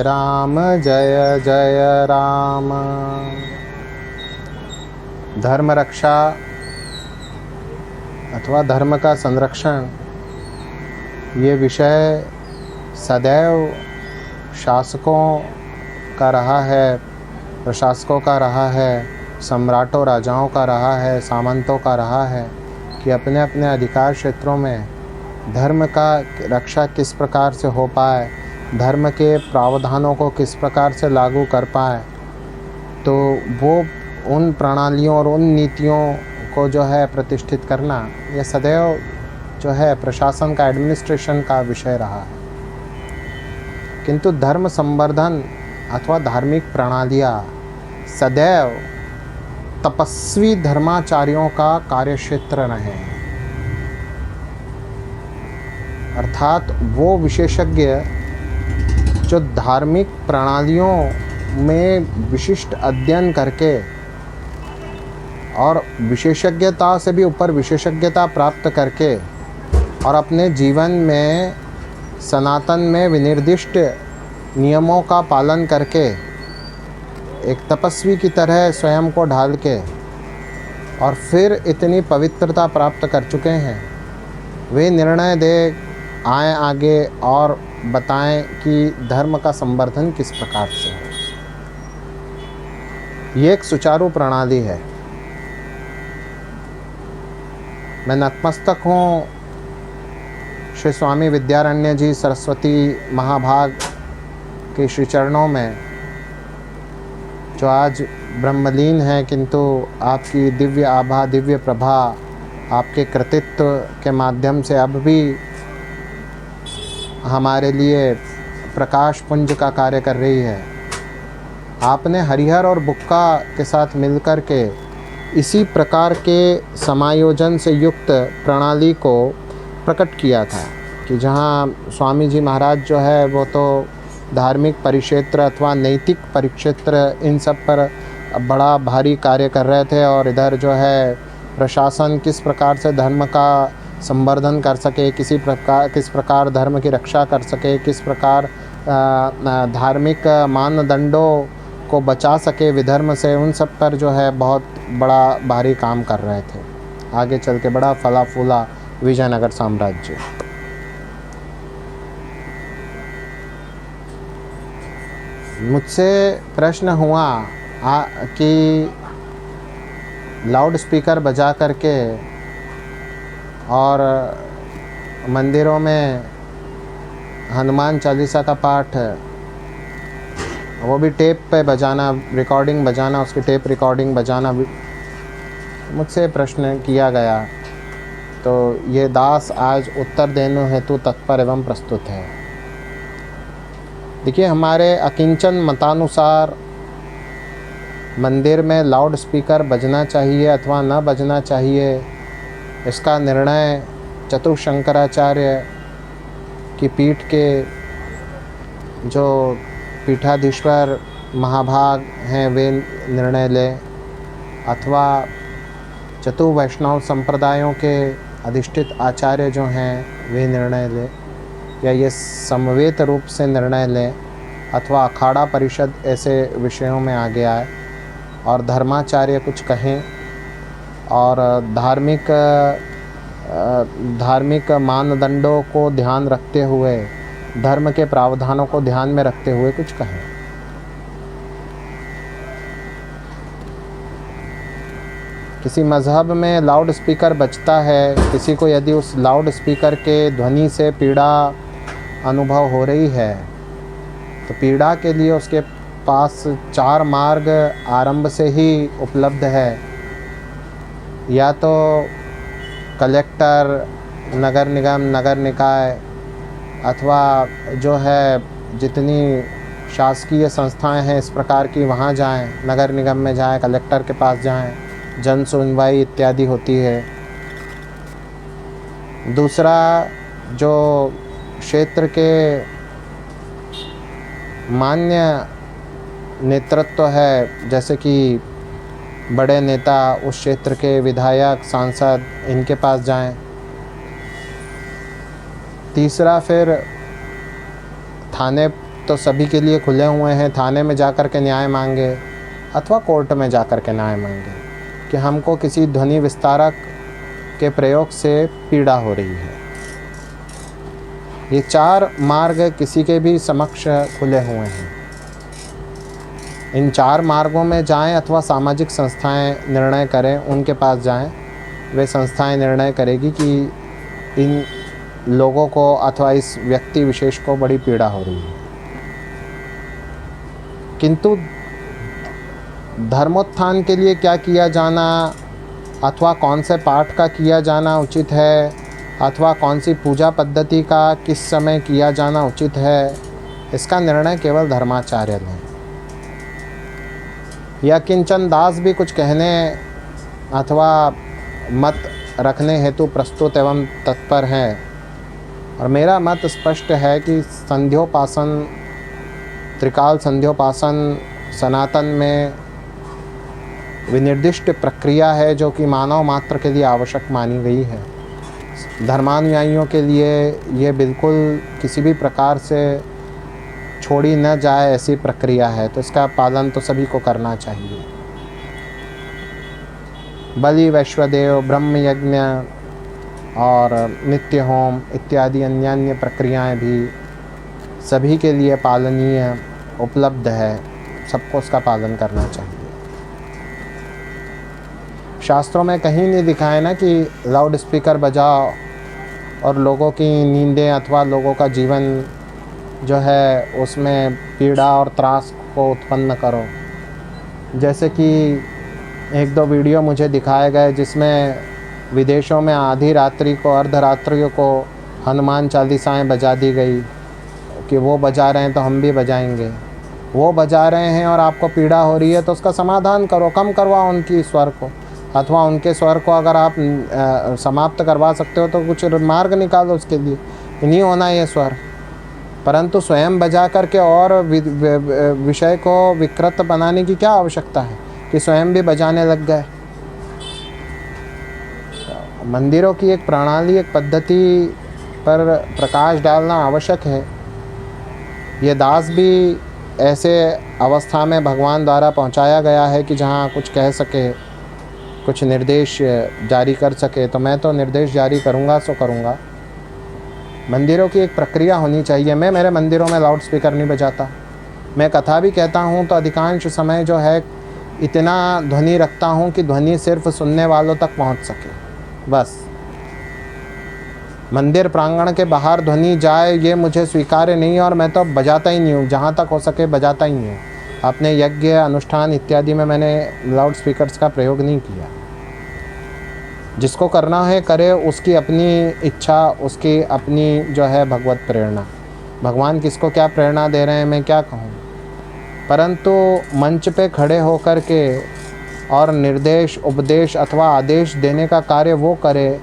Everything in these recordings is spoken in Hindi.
राम जय जय राम। धर्म रक्षा अथवा धर्म का संरक्षण ये विषय सदैव शासकों का रहा है, प्रशासकों का रहा है, सम्राटों राजाओं का रहा है, सामंतों का रहा है कि अपने अपने अधिकार क्षेत्रों में धर्म का रक्षा किस प्रकार से हो पाए, धर्म के प्रावधानों को किस प्रकार से लागू कर पाए। तो वो उन प्रणालियों और उन नीतियों को जो है प्रतिष्ठित करना, यह सदैव जो है प्रशासन का, एडमिनिस्ट्रेशन का विषय रहा है। किंतु धर्म संवर्धन अथवा धार्मिक प्रणालियाँ सदैव तपस्वी धर्माचार्यों का कार्यक्षेत्र रहे हैं। अर्थात वो विशेषज्ञ जो धार्मिक प्रणालियों में विशिष्ट अध्ययन करके और विशेषज्ञता से भी ऊपर विशेषज्ञता प्राप्त करके और अपने जीवन में सनातन में विनिर्दिष्ट नियमों का पालन करके एक तपस्वी की तरह स्वयं को ढाल के और फिर इतनी पवित्रता प्राप्त कर चुके हैं, वे निर्णय दे आए आगे और बताएं कि धर्म का संवर्धन किस प्रकार से है। ये एक सुचारू प्रणाली है। मैं नतमस्तक हूँ श्री स्वामी विद्यारण्य जी सरस्वती महाभाग के श्री चरणों में, जो आज ब्रह्मलीन है किंतु आपकी दिव्य आभा, दिव्य प्रभा आपके कृतित्व के माध्यम से अब भी हमारे लिए प्रकाश पुंज का कार्य कर रही है। आपने हरिहर और बुक्का के साथ मिलकर के इसी प्रकार के समायोजन से युक्त प्रणाली को प्रकट किया था कि जहाँ स्वामी जी महाराज जो है वो तो धार्मिक परिक्षेत्र अथवा नैतिक परिक्षेत्र इन सब पर बड़ा भारी कार्य कर रहे थे, और इधर जो है प्रशासन किस प्रकार से धर्म का संवर्धन कर सके, किस प्रकार धर्म की रक्षा कर सके, किस प्रकार धार्मिक मानदंडों को बचा सके विधर्म से, उन सब पर जो है बहुत बड़ा भारी काम कर रहे थे। आगे चल के बड़ा फला फूला विजयनगर साम्राज्य। मुझसे प्रश्न हुआ कि लाउड स्पीकर बजा करके और मंदिरों में हनुमान चालीसा का पाठ, वो भी टेप पे बजाना, रिकॉर्डिंग बजाना, उसकी टेप रिकॉर्डिंग बजाना, मुझसे प्रश्न किया गया। तो ये दास आज उत्तर देने हेतु तत्पर एवं प्रस्तुत है। देखिए, हमारे अकिंचन मतानुसार मंदिर में लाउड स्पीकर बजना चाहिए अथवा न बजना चाहिए, इसका निर्णय चतुशंकराचार्य की पीठ के जो पीठाधीश्वर महाभाग हैं वे निर्णय लें, अथवा चतु वैष्णव संप्रदायों के अधिष्ठित आचार्य जो हैं वे निर्णय लें, या ये समवेत रूप से निर्णय लें, अथवा अखाड़ा परिषद ऐसे विषयों में आगे आए और धर्माचार्य कुछ कहें और धार्मिक मानदंडों को ध्यान रखते हुए, धर्म के प्रावधानों को ध्यान में रखते हुए कुछ कहें। किसी मज़हब में लाउड स्पीकर बजता है, किसी को यदि उस लाउड स्पीकर के ध्वनि से पीड़ा अनुभव हो रही है, तो पीड़ा के लिए उसके पास 4 मार्ग आरंभ से ही उपलब्ध है। या तो कलेक्टर, नगर निगम, नगर निकाय, अथवा जो है जितनी शासकीय संस्थाएं हैं इस प्रकार की, वहाँ जाएं, नगर निगम में जाएं, कलेक्टर के पास जाएं, जन सुनवाई इत्यादि होती है। दूसरा, जो क्षेत्र के मान्य नेतृत्व है, जैसे कि बड़े नेता, उस क्षेत्र के विधायक, सांसद, इनके पास जाएं। तीसरा, फिर थाने तो सभी के लिए खुले हुए हैं, थाने में जाकर के न्याय मांगे अथवा कोर्ट में जाकर के न्याय मांगे कि हमको किसी ध्वनि विस्तारक के प्रयोग से पीड़ा हो रही है। ये 4 मार्ग किसी के भी समक्ष खुले हुए हैं। इन 4 मार्गों में जाएं अथवा सामाजिक संस्थाएं निर्णय करें, उनके पास जाएं। वे संस्थाएं निर्णय करेगी कि इन लोगों को अथवा इस व्यक्ति विशेष को बड़ी पीड़ा हो रही है। किंतु धर्मोत्थान के लिए क्या किया जाना अथवा कौन से पाठ का किया जाना उचित है अथवा कौन सी पूजा पद्धति का किस समय किया जाना उचित है, इसका निर्णय केवल धर्माचार्य लें। या किंचन दास भी कुछ कहने अथवा मत रखने हेतु प्रस्तुत एवं तत्पर हैं, और मेरा मत स्पष्ट है कि संध्योपासन, त्रिकाल संध्योपासन सनातन में विनिर्दिष्ट प्रक्रिया है जो कि मानव मात्र के लिए आवश्यक मानी गई है। धर्मानुयायियों के लिए ये बिल्कुल किसी भी प्रकार से छोड़ी न जाए ऐसी प्रक्रिया है, तो इसका पालन तो सभी को करना चाहिए। बलि, वैश्वदेव, ब्रह्म यज्ञ और नित्य होम इत्यादि अन्य प्रक्रियाएं भी सभी के लिए पालनीय उपलब्ध है, सबको उसका पालन करना चाहिए। शास्त्रों में कहीं नहीं दिखा है ना कि लाउड स्पीकर बजाओ और लोगों की नींदें अथवा लोगों का जीवन जो है उसमें पीड़ा और त्रास को उत्पन्न करो। जैसे कि 1-2 वीडियो मुझे दिखाए गए जिसमें विदेशों में आधी रात्रि को, अर्धरात्रियों को हनुमान चालीसाएँ बजा दी गई कि वो बजा रहे हैं तो हम भी बजाएंगे। वो बजा रहे हैं और आपको पीड़ा हो रही है तो उसका समाधान करो, कम करवाओ उनकी स्वर को, अथवा उनके स्वर को अगर आप समाप्त करवा सकते हो तो कुछ मार्ग निकालो उसके लिए। नहीं होना ये स्वर, परंतु स्वयं बजा करके और विषय को विकृत बनाने की क्या आवश्यकता है कि स्वयं भी बजाने लग गए। मंदिरों की एक प्रणाली, एक पद्धति पर प्रकाश डालना आवश्यक है। ये दास भी ऐसे अवस्था में भगवान द्वारा पहुंचाया गया है कि जहां कुछ कह सके, कुछ निर्देश जारी कर सके, तो मैं तो निर्देश जारी करूंगा सो करूंगा। मंदिरों की एक प्रक्रिया होनी चाहिए। मैं मेरे मंदिरों में लाउड स्पीकर नहीं बजाता। मैं कथा भी कहता हूं तो अधिकांश समय जो है इतना ध्वनि रखता हूं कि ध्वनि सिर्फ सुनने वालों तक पहुंच सके, बस। मंदिर प्रांगण के बाहर ध्वनि जाए ये मुझे स्वीकार्य नहीं है और मैं तो बजाता ही नहीं हूँ, जहाँ तक हो सके बजाता ही नहीं हूँ। अपने यज्ञ, अनुष्ठान इत्यादि में मैंने लाउड स्पीकर्स का प्रयोग नहीं किया। जिसको करना है करे, उसकी अपनी इच्छा, उसकी अपनी जो है भगवत प्रेरणा। भगवान किसको क्या प्रेरणा दे रहे हैं मैं क्या कहूँ, परंतु मंच पे खड़े होकर के और निर्देश, उपदेश अथवा आदेश देने का कार्य वो करे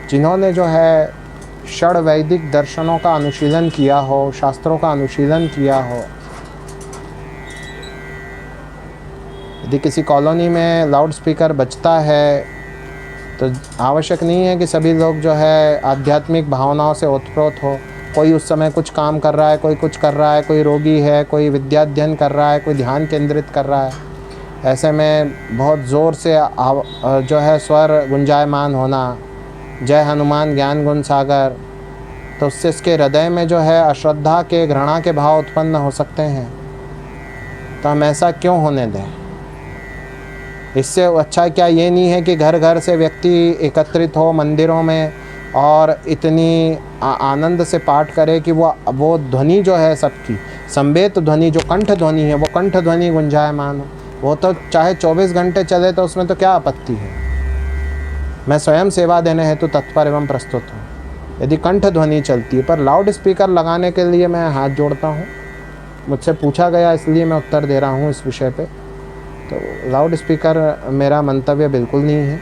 जिन्होंने जो है षड वैदिक दर्शनों का अनुशीलन किया हो, शास्त्रों का अनुशीलन किया हो। यदि किसी कॉलोनी में लाउड स्पीकर बजता है तो आवश्यक नहीं है कि सभी लोग जो है आध्यात्मिक भावनाओं से ओतप्रोत हो। कोई उस समय कुछ काम कर रहा है, कोई कुछ कर रहा है, कोई रोगी है, कोई विद्याध्ययन कर रहा है, कोई ध्यान केंद्रित कर रहा है। ऐसे में बहुत ज़ोर से जो है स्वर गुंजायमान होना, जय हनुमान ज्ञान गुण सागर, तो उससे इसके हृदय में जो है अश्रद्धा के, घृणा के भाव उत्पन्न हो सकते हैं। तो हम ऐसा क्यों होने दें? इससे अच्छा क्या ये नहीं है कि घर घर से व्यक्ति एकत्रित हो मंदिरों में और इतनी आनंद से पाठ करे कि वो ध्वनि जो है सबकी संवेद ध्वनि, जो कंठ ध्वनि है, वो कंठ ध्वनि गुंजायमान हो। वो तो चाहे 24 घंटे चले तो उसमें तो क्या आपत्ति है। मैं स्वयं सेवा देने हेतु तत्पर एवं प्रस्तुत हूँ यदि कंठ ध्वनि चलती है। पर लाउड स्पीकर लगाने के लिए मैं हाथ जोड़ता हूँ। मुझसे पूछा गया इसलिए मैं उत्तर दे रहा हूँ इस विषय पे। तो लाउड स्पीकर मेरा मंतव्य बिल्कुल नहीं है।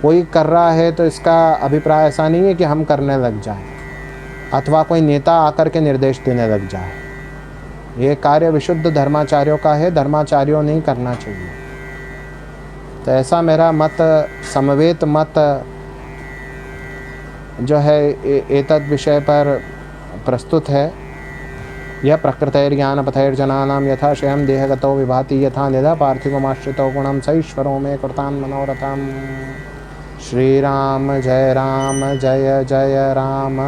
कोई कर रहा है तो इसका अभिप्राय ऐसा नहीं है कि हम करने लग जाएं अथवा कोई नेता आकर के निर्देश देने लग जाए। ये कार्य विशुद्ध धर्माचार्यों का है, धर्माचार्यों नहीं करना चाहिए। तो ऐसा मेरा मत, समवेत मत जो है एतद विषय पर प्रस्तुत है। यह प्रकृतैर्ज्ञानपथैर्जनानां यथा स्वयं देहगतो विभाति यथा निधा पार्थिवमाश्रितो गुणं स ईश्वरो मे कृतान् मनोरथम्। श्री राम जय जय राम।